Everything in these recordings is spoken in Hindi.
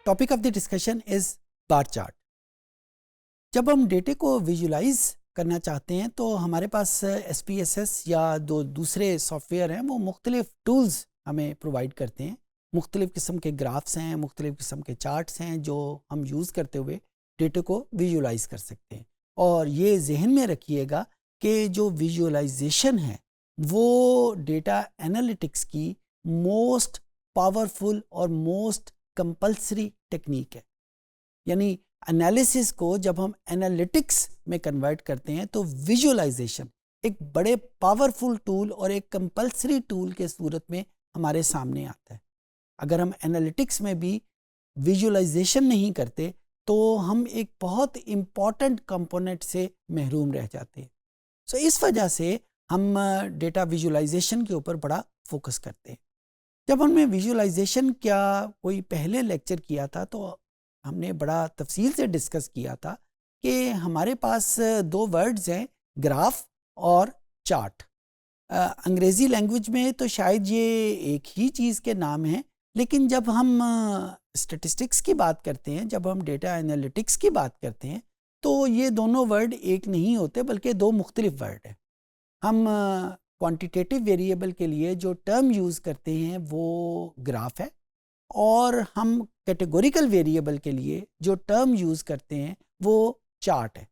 Topic of the discussion is bar chart. जब हम डेटे को विजुलाइज करना चाहते हैं तो हमारे पास SPSS या दूसरे सॉफ्टवेयर हैं, वो मुख्तलिफ टूल्स हमें प्रोवाइड करते हैं। मुख्तलिफ किस्म के ग्राफ्स हैं, मुख्तलिफ किस्म के चार्ट्स हैं जो हम यूज़ करते हुए डेटे को विजुलाइज कर सकते हैं। और ये जहन में रखिएगा कि जो विजुअलाइजेशन है वो डेटा एनालिटिक्स की मोस्ट पावरफुल और मोस्ट कंपल्सरी टेक्निक है। यानी एनालिसिस को जब हम एनालिटिक्स में कन्वर्ट करते हैं तो विजुअलाइजेशन एक बड़े पावरफुल टूल और एक कंपल्सरी टूल के सूरत में हमारे सामने आता है। अगर हम एनालिटिक्स में भी विजुअलाइजेशन नहीं करते तो हम एक बहुत इम्पॉर्टेंट कंपोनेंट से महरूम रह जाते हैं। सो इस वजह से हम डेटा विजुअलाइजेशन के ऊपर बड़ा फोकस करते हैं। जब हमने विजुअलाइजेशन क्या कोई पहले लेक्चर किया था तो हमने बड़ा तफसील से डिस्कस किया था कि हमारे पास दो वर्ड्स हैं, ग्राफ और चार्ट। अंग्रेज़ी लैंग्वेज में तो शायद ये एक ही चीज़ के नाम हैं, लेकिन जब हम स्टैटिस्टिक्स की बात करते हैं, जब हम डेटा एनालिटिक्स की बात करते हैं तो ये दोनों वर्ड एक नहीं होते बल्कि दो मुख्तलिफ वर्ड हैं। हम क्वांटिटेटिव वेरिएबल के लिए जो टर्म यूज़ करते हैं वो ग्राफ है, और हम कैटेगोरिकल वेरिएबल के लिए जो टर्म यूज़ करते हैं वो चार्ट है।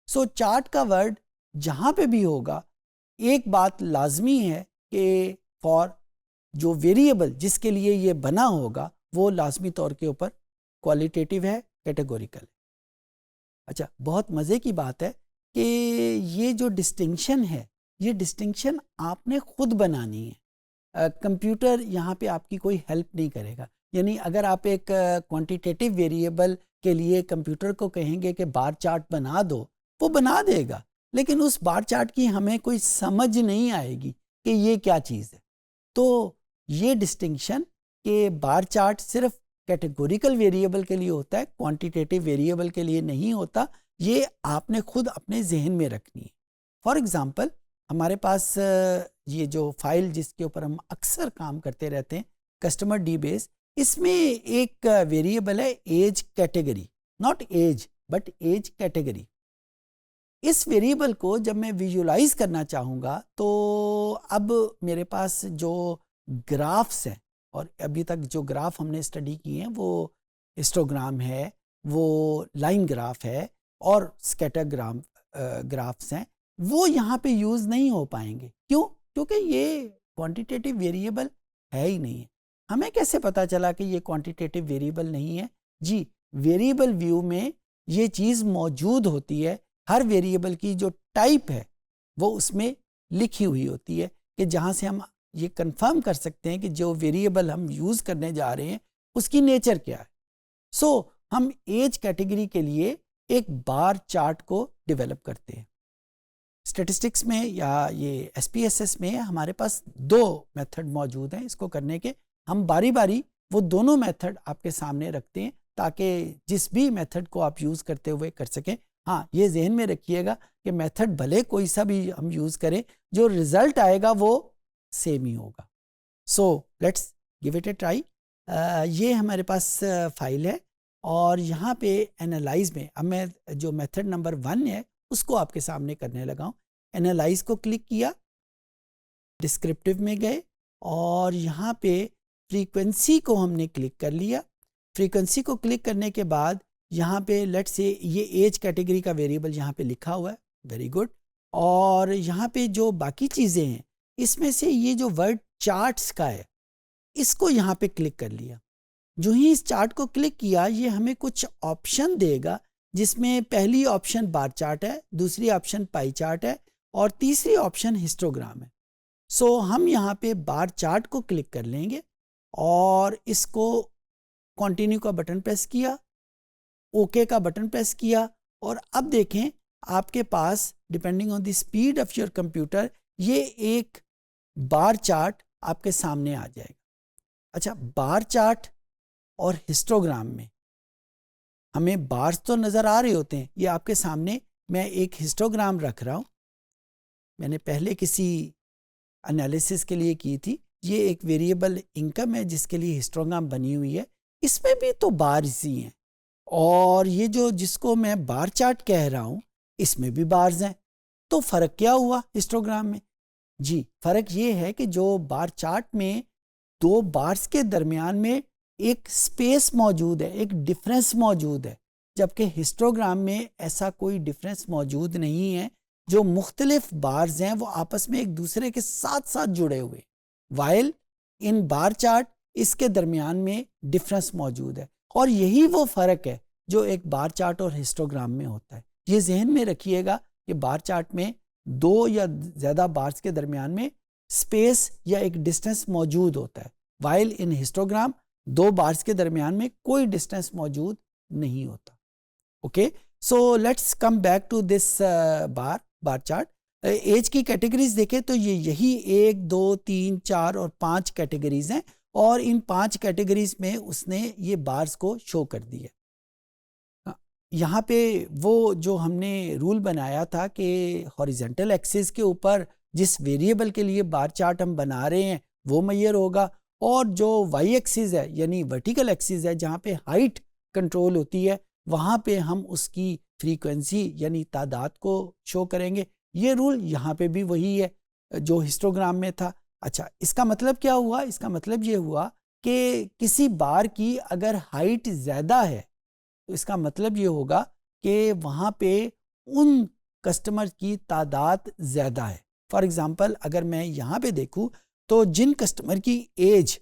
सो चार्ट का वर्ड जहाँ पे भी होगा, एक बात लाजमी है कि फॉर जो वेरिएबल जिसके लिए ये बना होगा वो लाजमी तौर के ऊपर क्वालिटेटिव है, कैटेगोरिकल है। अच्छा, बहुत मज़े की बात है कि ये जो डिस्टिंक्शन है, ये डिस्टिंक्शन आपने खुद बनानी है। कंप्यूटर यहाँ पे आपकी कोई हेल्प नहीं करेगा। यानी अगर आप एक क्वांटिटेटिव वेरिएबल के लिए कंप्यूटर को कहेंगे कि बार चार्ट बना दो, वो बना देगा, लेकिन उस बार चार्ट की हमें कोई समझ नहीं आएगी कि ये क्या चीज़ है। तो ये डिस्टिंक्शन कि बार चार्ट सिर्फ कैटेगोरिकल वेरिएबल के लिए होता है, क्वांटिटेटिव वेरिएबल के लिए नहीं होता, ये आपने खुद अपने जहन में रखनी है। फॉर एग्ज़ाम्पल, हमारे पास ये जो फाइल जिसके ऊपर हम अक्सर काम करते रहते हैं, कस्टमर डी बेस, इसमें एक वेरिएबल है age category, not age but age category. इस वेरिएबल को जब मैं विजुलाइज करना चाहूँगा तो अब मेरे पास जो ग्राफ्स हैं, और अभी तक जो ग्राफ हमने स्टडी किए हैं वो हिस्टोग्राम है, वो लाइन ग्राफ है और स्कैटरग्राम ग्राफ्स हैं, वो यहाँ पे यूज़ नहीं हो पाएंगे। क्यों? क्योंकि ये क्वांटिटेटिव वेरिएबल है ही नहीं है। हमें कैसे पता चला कि ये क्वांटिटेटिव वेरिएबल नहीं है? जी, वेरिएबल व्यू में ये चीज़ मौजूद होती है। हर वेरिएबल की जो टाइप है वो उसमें लिखी हुई होती है, कि जहाँ से हम ये कंफर्म कर सकते हैं कि जो वेरिएबल हम यूज़ करने जा रहे हैं उसकी नेचर क्या है। सो हम एज कैटेगरी के लिए एक बार चार्ट को डेवलप करते हैं। स्टैटिस्टिक्स में या ये SPSS में हमारे पास दो मेथड मौजूद हैं इसको करने के। हम बारी बारी वो दोनों मेथड आपके सामने रखते हैं ताकि जिस भी मेथड को आप यूज़ करते हुए कर सकें। हाँ, ये जहन में रखिएगा कि मेथड भले कोई सा भी हम यूज़ करें, जो रिज़ल्ट आएगा वो सेम ही होगा। So let's give it A try. ये हमारे पास फाइल है और यहाँ पे एनालाइज में अब मैं जो मेथड नंबर 1 है उसको आपके सामने करने लगा हूँ। एनालाइज को क्लिक किया, डिस्क्रिप्टिव में गए और यहाँ पे फ्रीक्वेंसी को हमने क्लिक कर लिया। फ्रीक्वेंसी को क्लिक करने के बाद यहाँ पे लेट्स से ये एज कैटेगरी का वेरिएबल यहाँ पे लिखा हुआ है, वेरी गुड। और यहाँ पे जो बाकी चीज़ें हैं इसमें से ये जो वर्ड चार्ट्स का है इसको यहाँ पे क्लिक कर लिया। जो ही इस चार्ट को क्लिक किया ये हमें कुछ ऑप्शन देगा, जिसमें पहली ऑप्शन बार चार्ट है, दूसरी ऑप्शन पाई चार्ट है और तीसरी ऑप्शन हिस्टोग्राम है। सो हम यहाँ पे बार चार्ट को क्लिक कर लेंगे और इसको कंटिन्यू का बटन प्रेस किया, ओके का बटन प्रेस किया और अब देखें आपके पास depending on the speed of your computer ये एक बार चार्ट आपके सामने आ जाएगा। अच्छा, बार चार्ट और हिस्टोग्राम में हमें बार्स तो नज़र आ रहे होते हैं। ये आपके सामने मैं एक हिस्टोग्राम रख रहा हूँ, मैंने पहले किसी एनालिसिस के लिए की थी। ये एक वेरिएबल इनकम है जिसके लिए हिस्टोग्राम बनी हुई है। इसमें भी तो बार्स ही हैं, और ये जो जिसको मैं बार चार्ट कह रहा हूँ इसमें भी बार्स हैं। तो फ़र्क क्या हुआ हिस्टोग्राम में? जी, फ़र्क ये है कि जो बार चार्ट में दो बार्स के दरमियान में एक स्पेस मौजूद है, एक डिफरेंस मौजूद है, जबकि हिस्टोग्राम में ऐसा कोई डिफरेंस मौजूद नहीं है। जो मुख्तलिफ बार्स हैं वो आपस में एक दूसरे के साथ साथ जुड़े हुए, वाइल इन बार चार्ट इसके दरमियान में डिफरेंस मौजूद है। और यही वो फ़र्क है जो एक बार चार्ट और हिस्टोग्राम में होता है। ये जहन में रखिएगा कि बार चार्ट में दो या ज़्यादा बार्स के दरमियान में स्पेस या एक डिस्टेंस मौजूद होता है, वाइल इन हिस्टोग्राम दो बार्स के दरमियान में कोई डिस्टेंस मौजूद नहीं होता। Okay, so let's come back to this bar chart. Age की कैटेगरीज देखें तो ये यही 1, 2, 3, 4 और 5 कैटेगरीज हैं, और इन 5 कैटेगरीज में उसने ये बार्स को शो कर दिया। यहाँ पे वो जो हमने रूल बनाया था कि हॉरिजेंटल एक्सिस के ऊपर जिस वेरिएबल के लिए बार चार्ट हम बना रहे हैं वो मेजर होगा, और जो वाई एक्सिस है यानी वर्टिकल एक्सिस है जहाँ पे हाइट कंट्रोल होती है वहाँ पे हम उसकी फ्रीक्वेंसी यानी तादाद को शो करेंगे। ये रूल यहाँ पे भी वही है जो हिस्टोग्राम में था। अच्छा, इसका मतलब क्या हुआ? इसका मतलब ये हुआ कि किसी बार की अगर हाइट ज़्यादा है तो इसका मतलब ये होगा कि वहाँ पे उन कस्टमर की तादाद ज़्यादा है। फॉर एग्ज़ाम्पल अगर मैं यहाँ पे देखूँ तो जिन कस्टमर की एज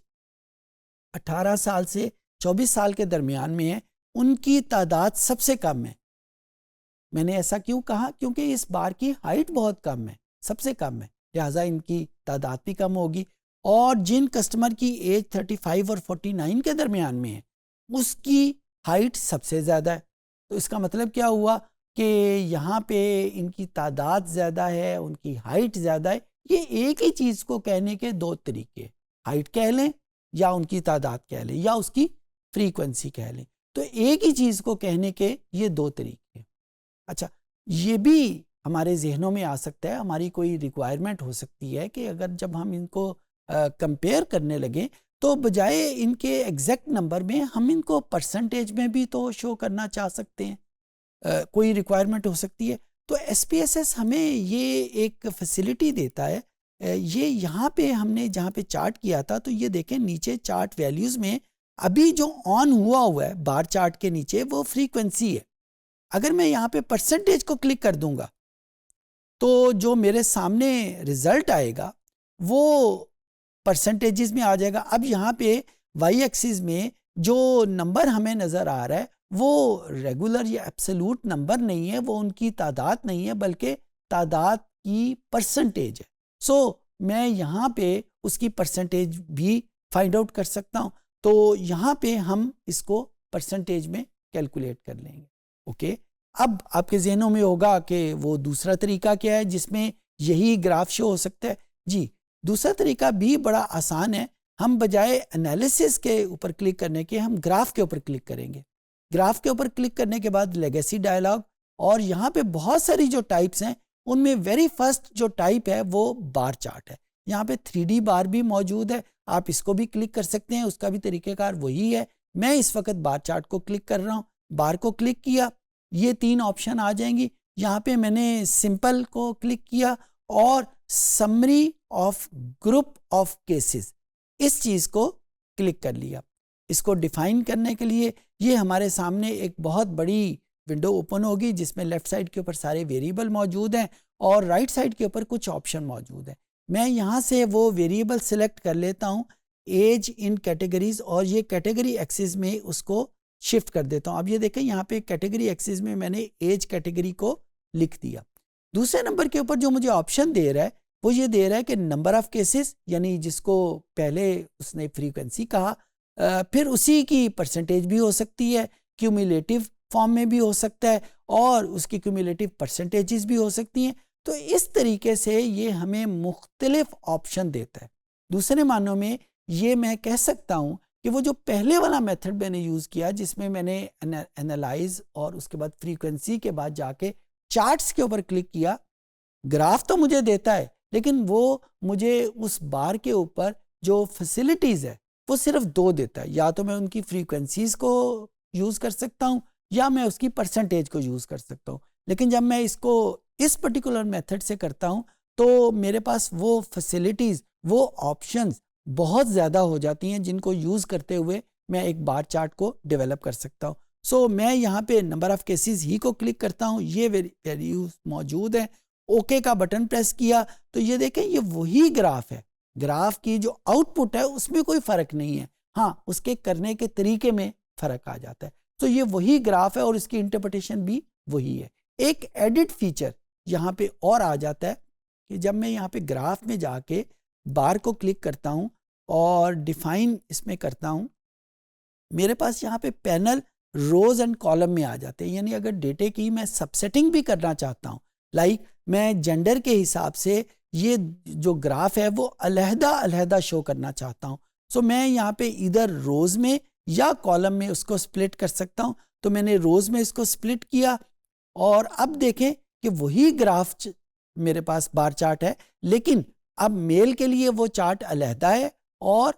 18 साल से 24 साल के दरमियान में है उनकी तादाद सबसे कम है। मैंने ऐसा क्यों कहा? क्योंकि इस बार की हाइट बहुत कम है, सबसे कम है, लिहाजा इनकी तादाद भी कम होगी। और जिन कस्टमर की एज 35 और 49 के दरमियान में है उसकी हाइट सबसे ज़्यादा है। तो इसका मतलब क्या हुआ कि यहाँ पे इनकी तादाद ज़्यादा है, उनकी हाइट ज़्यादा है। ये एक ही चीज़ को कहने के दो तरीके, हाइट कह लें या उनकी तादाद कह लें या उसकी फ्रीक्वेंसी कह लें, तो एक ही चीज़ को कहने के ये दो तरीके। अच्छा, ये भी हमारे जहनों में आ सकता है, हमारी कोई रिक्वायरमेंट हो सकती है कि अगर जब हम इनको कंपेयर करने लगे तो बजाय इनके एग्जैक्ट नंबर में हम इनको परसेंटेज में भी तो शो करना चाह सकते हैं, कोई रिक्वायरमेंट हो सकती है। तो SPSS हमें ये एक फैसिलिटी देता है। ये यहाँ पे हमने जहाँ पे चार्ट किया था तो ये देखें नीचे चार्ट वैल्यूज़ में अभी जो ऑन हुआ है बार चार्ट के नीचे वो फ्रीक्वेंसी है। अगर मैं यहाँ पे परसेंटेज को क्लिक कर दूंगा तो जो मेरे सामने रिजल्ट आएगा वो परसेंटेजेस में आ जाएगा। अब यहाँ पे वाई एक्सिस में जो नंबर हमें नज़र आ रहा है वो रेगुलर या एब्सोल्यूट नंबर नहीं है, वो उनकी तादाद नहीं है बल्कि तादाद की परसेंटेज है। सो मैं यहाँ पे उसकी परसेंटेज भी फाइंड आउट कर सकता हूँ। तो यहाँ पे हम इसको परसेंटेज में कैलकुलेट कर लेंगे। ओके, अब आपके जहनों में होगा कि वो दूसरा तरीका क्या है जिसमें यही ग्राफ शो हो सकता है। जी, दूसरा तरीका भी बड़ा आसान है। हम बजाय एनालिसिस के ऊपर क्लिक करने के हम ग्राफ के ऊपर क्लिक करेंगे। ग्राफ के ऊपर क्लिक करने के बाद लेगेसी डायलॉग, और यहाँ पे बहुत सारी जो टाइप्स हैं उनमें वेरी फर्स्ट जो टाइप है वो बार चार्ट है। यहाँ पे 3D बार भी मौजूद है, आप इसको भी क्लिक कर सकते हैं, उसका भी तरीक़ेकार वही है। मैं इस वक्त बार चार्ट को क्लिक कर रहा हूँ। बार को क्लिक किया, ये 3 ऑप्शन आ जाएंगी। यहाँ पे मैंने सिंपल को क्लिक किया और summary of group of cases इस चीज़ को क्लिक कर लिया। इसको डिफाइन करने के लिए ये हमारे सामने एक बहुत बड़ी विंडो ओपन होगी जिसमें लेफ्ट साइड के ऊपर सारे वेरिएबल मौजूद हैं और राइट साइड के ऊपर कुछ ऑप्शन मौजूद हैं। मैं यहाँ से वो वेरिएबल सिलेक्ट कर लेता हूँ, एज इन कैटेगरीज, और ये कैटेगरी एक्सिस में उसको शिफ्ट कर देता हूँ। अब ये देखें यहाँ पे कैटेगरी एक्सिस में मैंने एज कैटेगरी को लिख दिया। दूसरे नंबर के ऊपर जो मुझे ऑप्शन दे रहा है वो ये दे रहा है कि नंबर ऑफ केसेस, यानी जिसको पहले उसने फ्रीक्वेंसी कहा, फिर उसी की परसेंटेज भी हो सकती है, क्यूमुलेटिव फॉर्म में भी हो सकता है और उसकी क्यूमुलेटिव परसेंटेजेस भी हो सकती हैं। तो इस तरीके से ये हमें मुख्तलिफ ऑप्शन देता है। दूसरे मानों में ये मैं कह सकता हूँ कि वो जो पहले वाला मेथड मैंने यूज़ किया जिसमें मैंने एनालाइज और उसके बाद फ्रीक्वेंसी के बाद जाके चार्ट्स के ऊपर क्लिक किया, ग्राफ तो मुझे देता है लेकिन वो मुझे उस बार के ऊपर जो फैसिलिटीज़ है वो सिर्फ 2 देता है, या तो मैं उनकी फ्रीक्वेंसीज को यूज़ कर सकता हूँ या मैं उसकी परसेंटेज को यूज़ कर सकता हूँ। लेकिन जब मैं इसको इस पर्टिकुलर मेथड से करता हूँ तो मेरे पास वो फैसिलिटीज़, वो ऑप्शंस बहुत ज़्यादा हो जाती हैं जिनको यूज़ करते हुए मैं एक बार चार्ट को डेवलप कर सकता हूँ। सो मैं यहाँ पे नंबर ऑफ़ केसेस ही को क्लिक करता हूँ, ये वैल्यूज मौजूद हैं। ओके का बटन प्रेस किया तो ये देखें, ये वही ग्राफ है। ग्राफ की जो आउटपुट है उसमें कोई फ़र्क नहीं है, हाँ उसके करने के तरीके में फ़र्क आ जाता है। तो ये वही ग्राफ है और इसकी इंटरप्रिटेशन भी वही है। एक एडिट फीचर यहाँ पे और आ जाता है कि जब मैं यहाँ पे ग्राफ में जाके बार को क्लिक करता हूँ और डिफाइन इसमें करता हूँ, मेरे पास यहाँ पे पैनल रोज एंड कॉलम में आ जाते हैं। यानी अगर डेटे की मैं सबसेटिंग भी करना चाहता हूँ, लाइक मैं जेंडर के हिसाब से ये जो ग्राफ है वो अलहदा अलहदा शो करना चाहता हूँ, सो मैं यहाँ पे इधर रोज में या कॉलम में उसको स्प्लिट कर सकता हूँ। तो मैंने रोज में इसको स्प्लिट किया और अब देखें कि वही ग्राफ मेरे पास बार चार्ट है, लेकिन अब मेल के लिए वो चार्ट अलहदा है और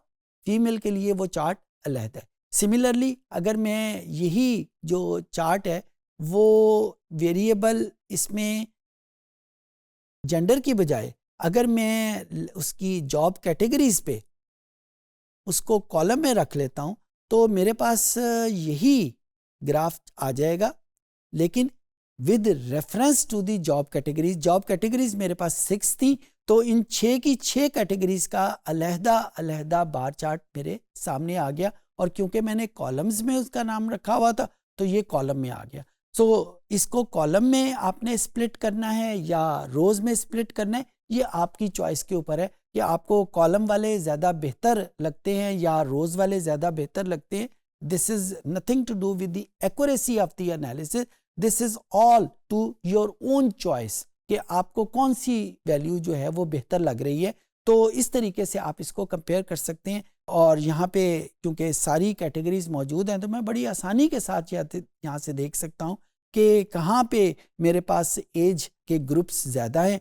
फीमेल के लिए वो चार्ट अलहदा है। सिमिलरली अगर मैं यही जो चार्ट है वो वेरिएबल इसमें जेंडर की बजाय अगर मैं उसकी जॉब कैटेगरीज पे उसको कॉलम में रख लेता हूँ तो मेरे पास यही ग्राफ आ जाएगा, लेकिन with reference to the job categories. Job categories मेरे पास 6 थी, तो इन 6 की 6 कैटेगरीज का अलहदा अलहदा बार चार्ट मेरे सामने आ गया। और क्योंकि मैंने कॉलम्स में उसका नाम रखा हुआ था तो ये कॉलम में आ गया। सो इसको कॉलम में आपने स्प्लिट करना है या रोज में स्प्लिट करना है, ये आपकी चॉइस के ऊपर है कि आपको कॉलम वाले ज़्यादा बेहतर लगते हैं या रोज वाले ज़्यादा बेहतर लगते हैं। This is nothing to do with the accuracy of the analysis, this is all to your own choice कि आपको कौन सी वैल्यू जो है वो बेहतर लग रही है। तो इस तरीके से आप इसको कंपेयर कर सकते हैं। और यहाँ पे क्योंकि सारी कैटेगरीज मौजूद हैं तो मैं बड़ी आसानी के साथ यहाँ से देख सकता हूँ कि कहाँ पे मेरे पास एज के ग्रुप्स ज़्यादा हैं।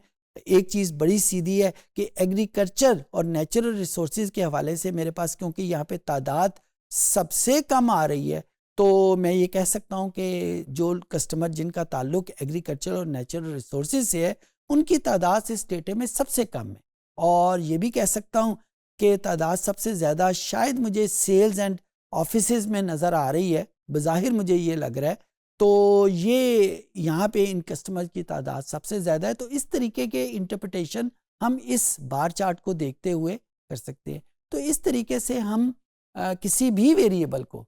एक चीज़ बड़ी सीधी है कि एग्रीकल्चर और नेचुरल रिसोर्सेज के हवाले से मेरे पास क्योंकि यहाँ पे तादाद सबसे कम आ रही है, तो मैं ये कह सकता हूँ कि जो कस्टमर जिनका ताल्लुक एग्रीकल्चर और नेचुरल रिसोर्सेज से है उनकी तादाद इस डेटे में सबसे कम है। और ये भी कह सकता हूँ कि तादाद सबसे ज़्यादा शायद मुझे सेल्स एंड ऑफिसेज में नज़र आ रही है, बज़ाहिर मुझे ये लग रहा है। तो ये यहाँ पे इन कस्टमर की तादाद सबसे ज़्यादा है। तो इस तरीके के इंटरप्रिटेशन हम इस बार चार्ट को देखते हुए कर सकते हैं। तो इस तरीके से हम किसी भी वेरिएबल को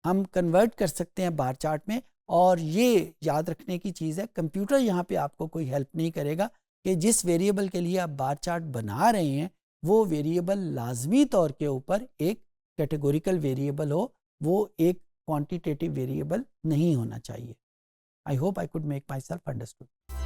हम कन्वर्ट कर सकते हैं बार चार्ट में। और ये याद रखने की चीज़ है, कंप्यूटर यहाँ पे आपको कोई हेल्प नहीं करेगा कि जिस वेरिएबल के लिए आप बार चार्ट बना रहे हैं वो वेरिएबल लाजमी तौर के ऊपर एक कैटेगोरिकल वेरिएबल हो, वो एक क्वांटिटेटिव वेरिएबल नहीं होना चाहिए। I hope I could make my self understood.